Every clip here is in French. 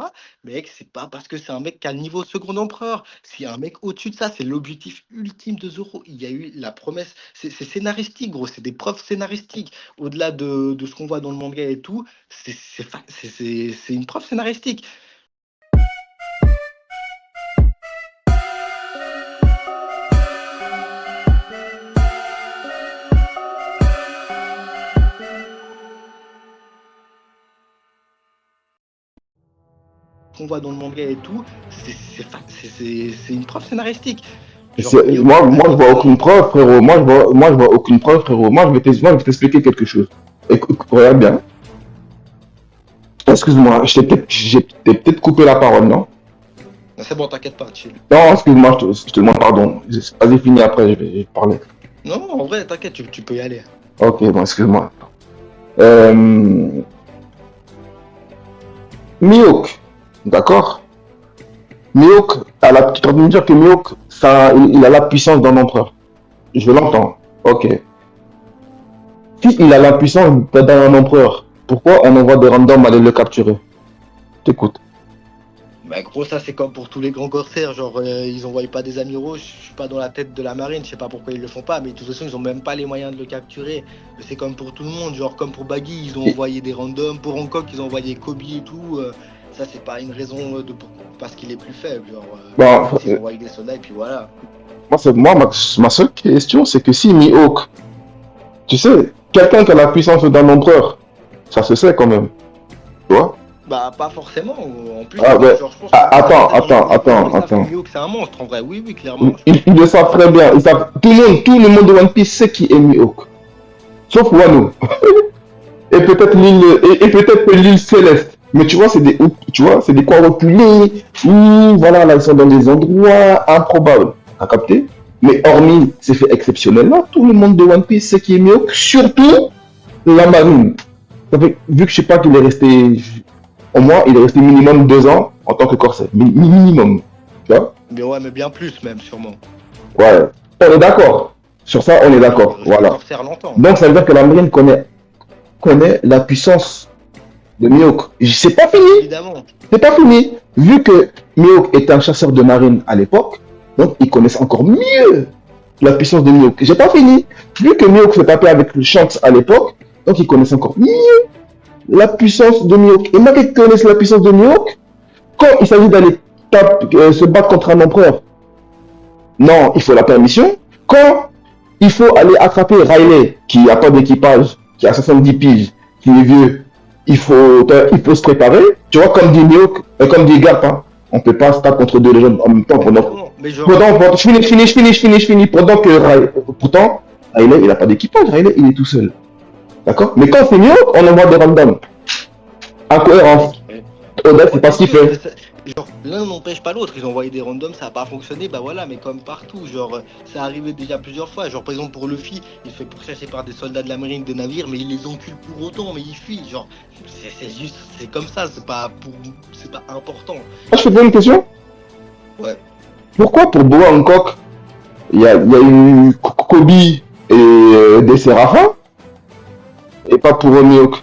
ça, mec, c'est pas parce que c'est un mec qui a le niveau second empereur. S'il y a un mec au-dessus de ça, c'est l'objectif ultime de Zoro. Il y a eu la promesse, c'est scénaristique, gros, c'est des preuves scénaristiques. Au-delà de ce qu'on voit dans le manga et tout, c'est une preuve scénaristique. Qu'on voit dans le manga et tout, c'est une preuve scénaristique. Moi, je vois aucune preuve, frérot. Moi, je vois aucune preuve, frérot. Moi, je vais t'expliquer quelque chose. Écoute, regarde bien. Excuse-moi, j'ai peut-être coupé la parole, non? C'est bon, t'inquiète pas, chill. Non, excuse-moi, je te demande pardon. Vas-y, fini après, je vais parler. Non, en vrai, t'inquiète, tu peux y aller. Ok, bon, excuse-moi. Mihawk, d'accord? Mihawk, tu es en train de me dire que Mihawk, il a la puissance d'un empereur. Je l'entends. Ok. Si il a la puissance d'un empereur, pourquoi on envoie des randoms aller le capturer? T'écoutes. Bah gros, ça c'est comme pour tous les grands corsaires, genre ils envoient pas des amiraux, je suis pas dans la tête de la marine, je sais pas pourquoi ils le font pas, mais de toute façon ils ont même pas les moyens de le capturer. C'est comme pour tout le monde, genre comme pour Baggy, ils ont envoyé des randoms, pour Hancock ils ont envoyé Kobe et tout, ça c'est pas une raison parce qu'il est plus faible, genre ils ont envoyé des soldats et puis voilà. Ma seule question c'est que si Mihawk, tu sais, quelqu'un qui a la puissance d'un empereur, ça se sait quand même, tu vois? Bah pas forcément, en plus Ah, ouais. genre, je pense Attends. Mihawk c'est un monstre en vrai, oui clairement. Ils le savent très bien, tout le monde de One Piece sait qui est Mihawk. Sauf Wano. Et peut-être l'île Céleste. Mais tu vois, c'est des coins reculés, où, voilà, là, ils sont dans des endroits improbables. T'as capté? Mais hormis ces faits exceptionnels là, tout le monde de One Piece sait qui est Mihawk, surtout la marine. Vu que je sais pas qu'il est resté, au moins, il est resté minimum 2 ans en tant que corsaire. Minimum. Tu vois? Mais ouais, mais bien plus même sûrement. Ouais. On est d'accord. Sur ça, on est d'accord. Voilà. Donc, ça veut dire que la marine connaît la puissance de Mihawk. C'est pas fini. Évidemment. C'est pas fini. Vu que Mihawk était un chasseur de marine à l'époque, donc ils connaissent encore mieux la puissance de Mihawk. J'ai pas fini. Vu que Mihawk s'est tapé avec le Shanks à l'époque, donc ils connaissent encore mieux la puissance de Mihawk. Et malgré qu'ils connaissent la puissance de Mihawk, quand il s'agit d'aller se battre contre un empereur, non, il faut la permission. Quand il faut aller attraper Riley, qui n'a pas d'équipage, qui a 70 piges, qui est vieux, il faut se préparer. Tu vois, comme dit Mihawk, comme dit Garp, hein, on peut pas se taper contre deux légendes en même temps je finis. Pourtant, Riley, il n'a pas d'équipage, Riley, il est tout seul. D'accord? Mais quand c'est Mihawk, on envoie des randoms. Incohérence. Oda, c'est pas ce qu'il fait. Genre, l'un n'empêche pas l'autre, ils ont envoyé des randoms, ça n'a pas fonctionné, bah voilà, mais comme partout, genre, ça arrivé déjà plusieurs fois, genre, par exemple, pour Luffy, il se fait pourchasser par des soldats de la marine, des navires, mais il les encule pour autant, mais il fuit, genre, c'est comme ça, c'est pas important. Je te pose une question? Ouais. Pourquoi pour Boa Hancock, il y a eu Kobe et des Séraphins, et pas pour Mihawk?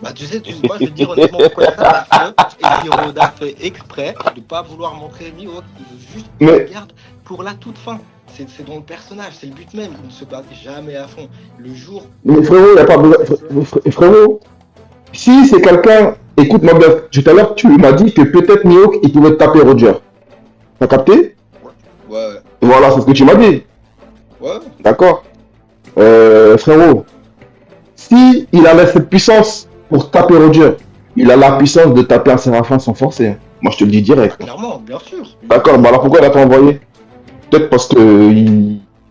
Bah tu sais, moi je veux dire honnêtement pourquoi ça, parce que Hiroda fait exprès de pas vouloir montrer Mihawk, il veut juste qu'il le garde pour la toute fin. C'est dans le personnage, c'est le but même, il ne se bat jamais à fond. Le jour... Mais frérot, il n'y a pas besoin... Frérot, si c'est quelqu'un... Écoute-moi bien, tout à l'heure tu m'as dit que peut-être Mihawk, il pouvait taper Roger. T'as capté? Ouais. Voilà, c'est ce que tu m'as dit. Ouais. D'accord. Frérot, si il avait cette puissance pour taper Roger, il a la puissance de taper un Séraphin sans forcer. Moi, je te le dis direct. Clairement, bien sûr. D'accord, bah alors pourquoi il a pas envoyé? Peut-être parce que,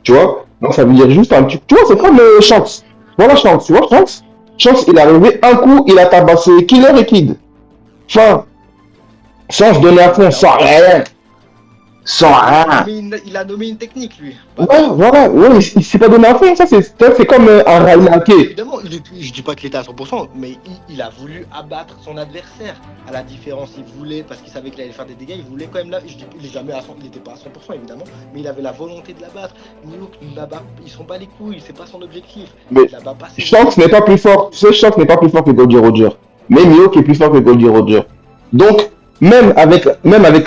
tu vois, non, ça veut dire juste un petit... Tu vois, c'est comme Shanks. Voilà Shanks, tu vois, Shanks. Shanks, il est arrivé, un coup, il a tabassé Killer et Kid. Enfin, sans se donner à fond, sans rien. Sans rien. Il a nommé une technique, lui. Ouais, voilà, ouais, il s'est pas donné à fond, ça c'est comme un Railake. Évidemment, je dis pas qu'il était à 100%, mais il a voulu abattre son adversaire. À la différence, il voulait, parce qu'il savait qu'il allait faire des dégâts, il voulait quand même là, je dis, il est jamais à 100%, il était pas à 100% évidemment, mais il avait la volonté de l'abattre. Mihawk, ils sont pas les couilles, c'est pas son objectif. Mais Shanks n'est pas plus fort, tu sais, Shanks n'est pas plus fort que Goldie Roger. Mais Mihawk est plus fort que Goldie Roger. Donc, même avec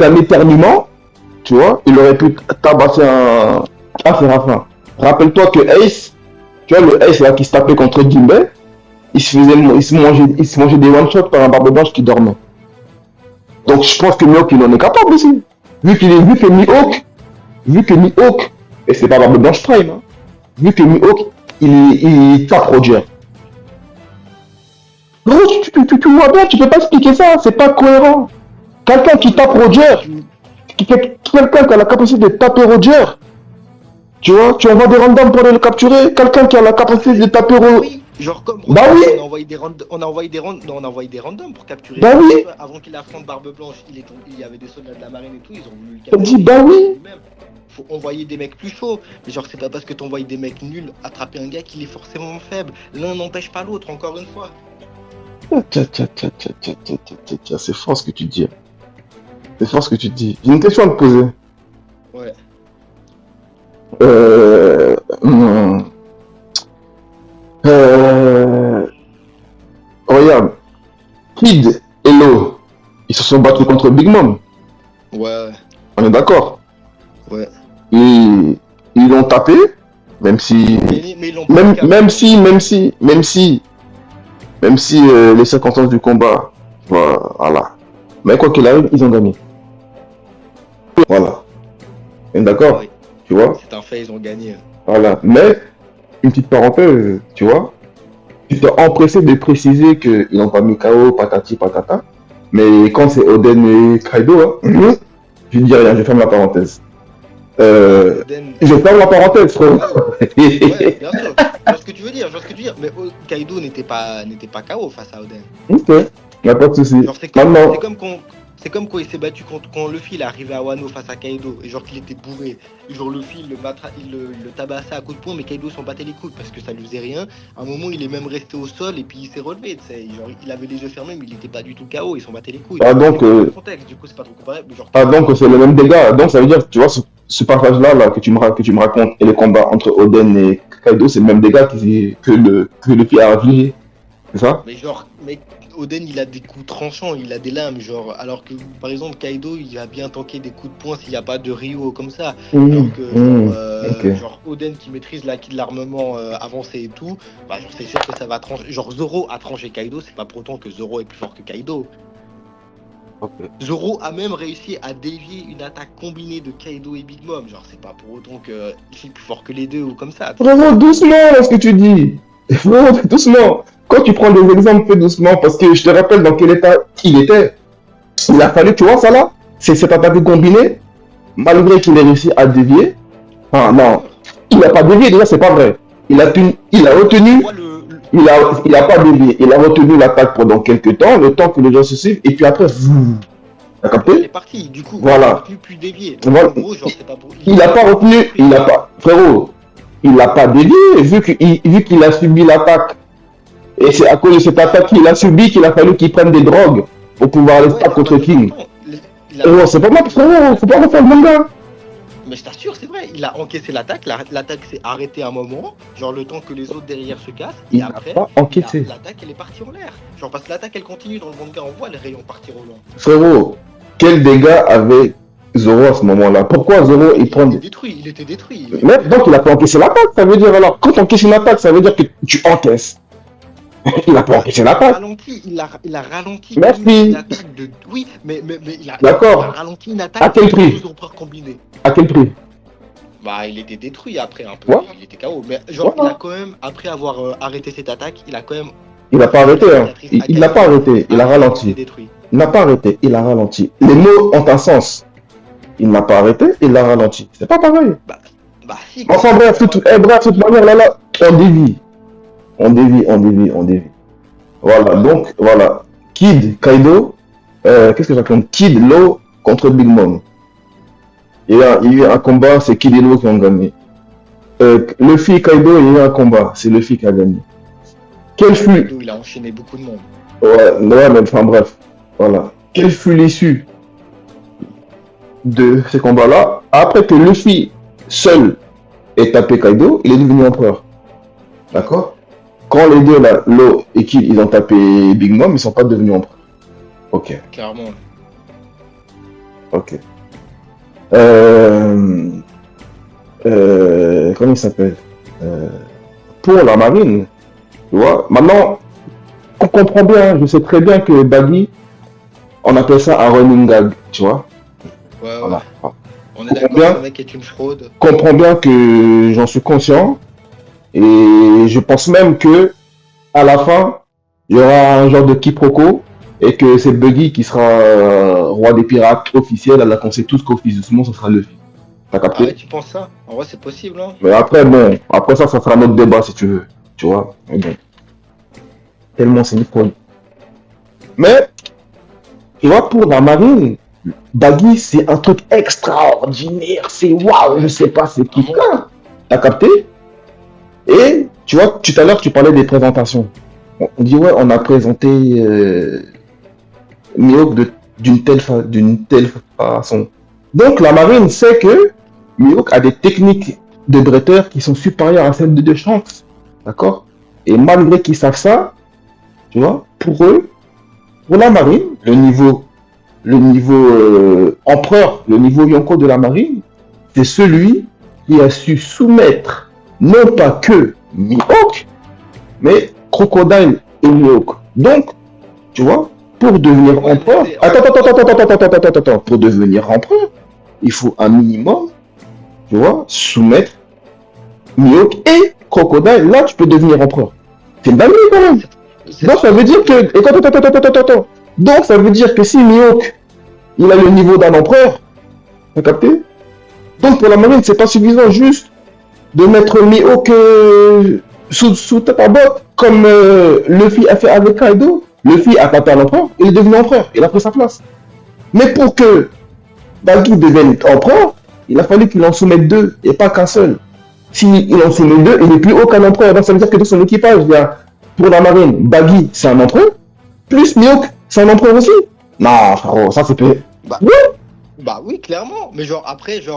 un éternuement, tu vois, il aurait pu tabasser un Séraphin. Rappelle-toi que Ace, tu vois, le Ace là qui se tapait contre Jinbei, il se mangeait des one-shots par un Barbe Blanche qui dormait. Donc je pense que Mihawk il en est capable aussi. Vu que Mihawk, et c'est pas Barbe Blanche Prime, hein, vu que Mihawk, il tape Roger. Gros, tu vois bien, tu peux pas expliquer ça, c'est pas cohérent. Quelqu'un qui tape Roger, quelqu'un qui a la capacité de taper Roger, tu vois, tu envoies des randoms pour aller le capturer, quelqu'un qui a la capacité de taper Roger. Oui, genre comme Bah oui. on a envoyé des randoms pour capturer. Bah oui. Avant qu'il affronte Barbe Blanche, il y avait des soldats de la marine et tout, ils ont voulu le On capturer. dit bah oui. Faut envoyer des mecs plus chauds. Mais genre, c'est pas parce que t'envoies des mecs nuls attraper un gars qu'il est forcément faible. L'un n'empêche pas l'autre, encore une fois. C'est fort ce que tu dis. C'est fort ce que tu dis. J'ai une question à te poser. Ouais. Regarde, Kid et Lo, ils se sont battus contre Big Mom. Ouais. On est d'accord. Ouais. Ils l'ont tapé, même si, mais ils l'ont pas même si les circonstances du combat, voilà. Mais quoi qu'il arrive, ils ont gagné. Voilà. On est d'accord. Oui. Tu vois. C'est un fait, ils ont gagné. Voilà. Mais une petite parenthèse, tu vois. Tu t'es empressé de préciser qu'ils n'ont pas mis KO, patati patata. Mais quand c'est Oden et Kaido, hein, je dis rien, je ferme la parenthèse. Je ferme la parenthèse, frère. Ouais, bien sûr. Je vois ce que tu veux dire. Mais Kaido n'était pas KO face à Oden. Ok, y a pas de souci. C'est comme quand il s'est battu quand Luffy il est arrivé à Wano face à Kaido et genre qu'il était bourré. Et genre Luffy il le tabassait à coups de poing mais Kaido s'en battait les couilles parce que ça lui faisait rien. À un moment il est même resté au sol et puis il s'est relevé. Genre il avait les yeux fermés mais il était pas du tout KO, il s'en battait les couilles. Ah donc contexte, du coup c'est pas trop comparable. Donc c'est le même dégât. Donc ça veut dire tu vois ce passage là que tu me racontes et le combat entre Oden et Kaido c'est le même dégât que Luffy a infligé. C'est ça? Mais Oden il a des coups tranchants, il a des lames, genre, alors que par exemple Kaido il va bien tanker des coups de poing s'il n'y a pas de Ryo comme ça. Alors que genre Oden qui maîtrise l'acquis de l'armement avancé et tout, bah genre c'est sûr que ça va trancher. Genre Zoro a tranché Kaido, c'est pas pour autant que Zoro est plus fort que Kaido. Okay. Zoro a même réussi à dévier une attaque combinée de Kaido et Big Mom, genre c'est pas pour autant qu'il est plus fort que les deux ou comme ça. Vraiment doucement ce que tu dis. Vraiment doucement. Quand tu prends des exemples, fais doucement, parce que je te rappelle dans quel état il était. Il a fallu, tu vois ça là, c'est cette attaque combinée, malgré qu'il ait réussi à dévier. Ah non, il n'a pas dévié, déjà c'est pas vrai. Il a retenu, il a pas dévié, il a retenu l'attaque pendant quelques temps, le temps que les gens se suivent, et puis après, t'as capté? Il est parti, du coup, voilà. Il a retenu puis dévié. Voilà. Gros, genre, c'est pas pour... Il n'a pas retenu, il n'a pas, frérot, il n'a pas dévié, vu qu'il a subi l'attaque. Et c'est à cause de cette attaque qu'il a subi qu'il a fallu qu'il prenne des drogues pour pouvoir aller se battre contre King. C'est pas mal, frérot, faut pas refaire le manga. Mais je t'assure, c'est vrai, il a encaissé l'attaque, l'attaque s'est arrêtée un moment, genre le temps que les autres derrière se cassent, et après, l'attaque elle est partie en l'air. Genre parce que l'attaque elle continue dans le manga, on voit les rayons partir au loin. Frérot, quel dégât avait Zoro à ce moment-là? Pourquoi Zoro il prend... Il était détruit. Mais donc il a pas encaissé l'attaque, ça veut dire alors, quand tu encaisses une attaque, ça veut dire que tu encaisses. Il a pas encaissé l'attaque. Il a ralenti. Merci. Oui, mais il a ralenti une attaque. À quel prix? Combinée. À quel prix? Bah, il était détruit après un peu. Ouais. Il était KO. Mais genre, il a quand même, après avoir arrêté cette attaque, il a quand même. Il n'a pas arrêté, hein. Il n'a pas arrêté, il a ralenti. Il n'a pas arrêté, il a ralenti. Les mots ont un sens. Il n'a pas arrêté, il a ralenti. C'est pas pareil. Bah si. Enfin bref, de toute manière, là, on dévie. Voilà, donc, voilà. Kid, Kaido, qu'est-ce que je raconte? Kid, Lo contre Big Mom. Il y a eu un combat, c'est Kid et Lo qui ont gagné. Luffy, Kaido, il y a eu un combat, c'est Luffy qui a gagné. Quel fut... Kaido, il a enchaîné beaucoup de monde. Ouais, mais enfin bref, voilà. Quelle fut l'issue de ces combats-là? Après que Luffy, seul, ait tapé Kaido, il est devenu empereur. D'accord? Quand les deux là, Lo et Kid, ils ont tapé Big Mom, ils sont pas devenus empereurs. Ok. Clairement. Ok. Comment il s'appelle? Euh, pour la marine, tu vois. Maintenant, on comprend bien, je sais très bien que Baggy, on appelle ça un running gag, tu vois. Ouais, ouais. Voilà. On est Comprends d'accord que le bien, mec est une fraude. comprends bien que j'en suis conscient et je pense même que à la fin, il y aura un genre de quiproquo et que c'est Buggy qui sera roi des pirates officiel alors qu'on sait tous qu'officieusement ce sera Luffy. T'as Ah ouais, capté? tu penses ça? En vrai, c'est possible, hein? Mais après, bon, après ça sera notre débat si tu veux. Tu vois? Mais bon, tellement c'est une folie. Mais, tu vois, pour la marine, Baggy, c'est un truc extraordinaire. C'est waouh, je Ouais, sais pas, c'est un monstre. quelqu'un. T'as capté? Et, tu vois, tout à l'heure, tu parlais des présentations. On dit, ouais, on a présenté Mihawk d'une telle façon. Donc, la marine sait que Mihawk a des techniques de bretteur qui sont supérieures à celles de Shanks. D'accord? Et malgré qu'ils savent ça, tu vois, pour eux, pour la marine, le niveau empereur, le niveau Yonko de la marine, c'est celui qui a su soumettre non pas que Mihawk, mais Crocodile et Mihawk. Donc, tu vois, pour devenir Ouais, mais empereur, pour devenir empereur, il faut un minimum, tu vois, soumettre Mihawk et Crocodile. Là, tu peux devenir empereur. C'est une dinguerie quand même. c'est Donc, ça veut trop. dire que, Donc, ça veut dire que si Mihawk, il a le niveau d'un empereur, t'as capté? Donc, pour la marine, c'est pas suffisant juste de mettre Mihawk sous ta botte, comme Luffy a fait avec Kaido. Luffy a tapé à l'empereur, il est devenu empereur, il a pris sa place. Mais pour que Baggy devienne empereur, il a fallu qu'il en soumette deux et pas qu'un seul. S'il en soumet deux, il n'est plus aucun empereur. Donc ça veut dire que dans son équipage, il y a, pour la marine, Baggy, c'est un empereur, plus Mihawk, c'est un empereur aussi. Non, frérot, ça c'est fait. Bah, bah oui, clairement. Mais genre, après, je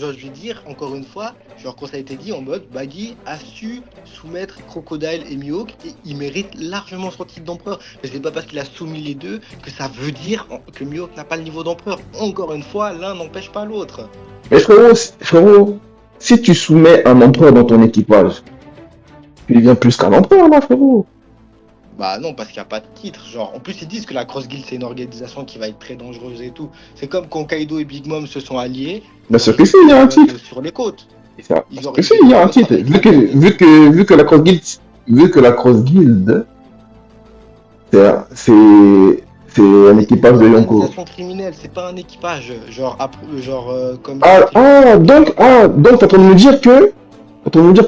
vais dire, encore une fois, genre, quand ça a été dit en mode, Baggy a su soumettre Crocodile et Mihawk et il mérite largement son titre d'empereur. Mais c'est pas parce qu'il a soumis les deux que ça veut dire que Mihawk n'a pas le niveau d'empereur. Encore une fois, l'un n'empêche pas l'autre. Mais frérot, si tu soumets un empereur dans ton équipage, tu deviens plus qu'un empereur là, frérot. Bah non, parce qu'il n'y a pas de titre. Genre, en plus, ils disent que la Cross Guild, c'est une organisation qui va être très dangereuse et tout. C'est comme quand Kaido et Big Mom se sont alliés Bien sûr que si, il y a un titre. sur les côtes. Ils Que auraient si, pu il y a un carrément titre. travailler avec Vu que la Cross Guild, c'est un équipage de une Yonko. organisation criminelle, c'est pas un équipage. Comme ils Ah, ont fait. donc t'es en train de me dire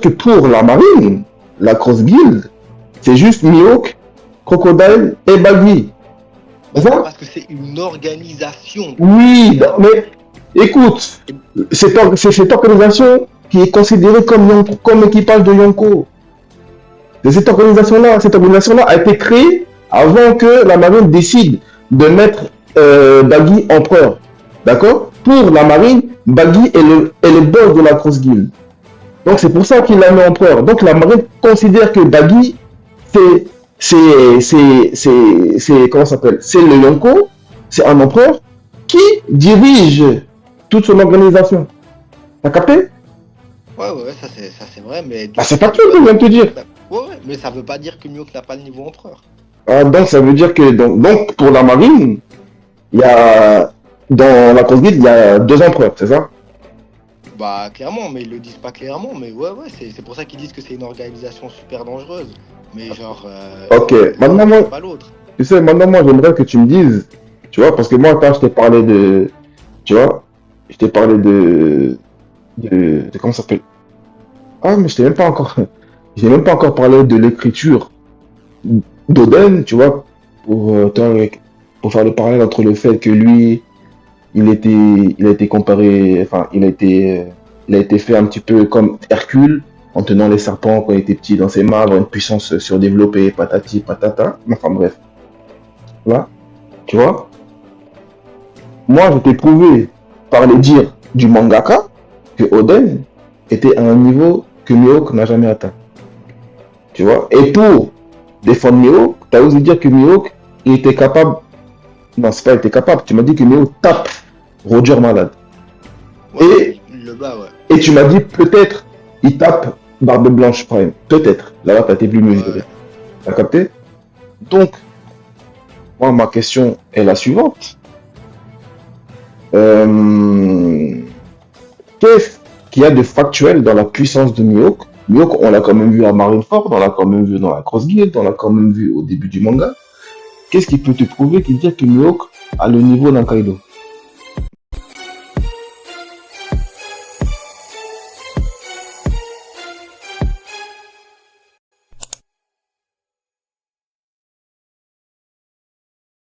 que, pour la marine, la Cross Guild, c'est juste Mihawk, Crocodile et Baggy. Bah C'est non, ça? parce que c'est une organisation. Oui, mais écoute, c'est cette organisation qui est considérée comme équipage de Yonko. De cette organisation-là a été créée avant que la marine décide de mettre Baggy empereur. D'accord? Pour la marine, Baggy est le boss de la Cross Guild. Donc c'est pour ça qu'il l'a mis empereur. Donc la marine considère que Baggy, comment ça s'appelle? C'est le Yonko, c'est un empereur qui dirige toute son organisation. T'as capté? Ouais, ça c'est vrai, mais Bah, c'est pas tout que je viens de te dire. Ouais, mais ça veut pas dire que Mihawk n'a pas le niveau empereur. Ah, donc ça veut dire que donc pour la marine, il y a dans la Cross Guild, il y a deux empereurs, c'est ça? Bah clairement, mais ils le disent pas clairement, mais ouais, c'est pour ça qu'ils disent que c'est une organisation super dangereuse. Mais genre, Ok, l'un maintenant n'empêche moi, pas l'autre. tu sais, maintenant moi j'aimerais que tu me dises, tu vois, parce que moi quand je t'ai parlé de, tu vois, je t'ai parlé de comment ça s'appelle? Ah mais je t'ai même pas encore, j'ai même pas encore parlé de l'écriture d'Oden, tu vois, pour faire le parallèle entre le fait que lui, il a été comparé, enfin, il a été fait un petit peu comme Hercule, en tenant les serpents quand il était petit dans ses mains, avoir une puissance surdéveloppée, patati, patata. Enfin bref, là, tu vois. Moi, je t'ai prouvé par les dires du mangaka que Oden était à un niveau que Mihawk n'a jamais atteint. Tu vois. Et pour défendre Mihawk, tu as osé dire que Mihawk il était capable. Non, c'est pas il était capable. Tu m'as dit que Mihawk tape Roger malade. Ouais, il le bat, ouais. Et tu m'as dit peut-être il tape Barbe Blanche Prime. Peut-être. Là-bas, t'as été plus mesuré. Ouais. T'as capté? Donc, moi, ma question est la suivante. Qu'est-ce qu'il y a de factuel dans la puissance de Mihawk? Mihawk, on l'a quand même vu à Marineford, on l'a quand même vu dans la Cross Guild, on l'a quand même vu au début du manga. Qu'est-ce qui peut te prouver qui dit que Mihawk a le niveau d'un Kaido?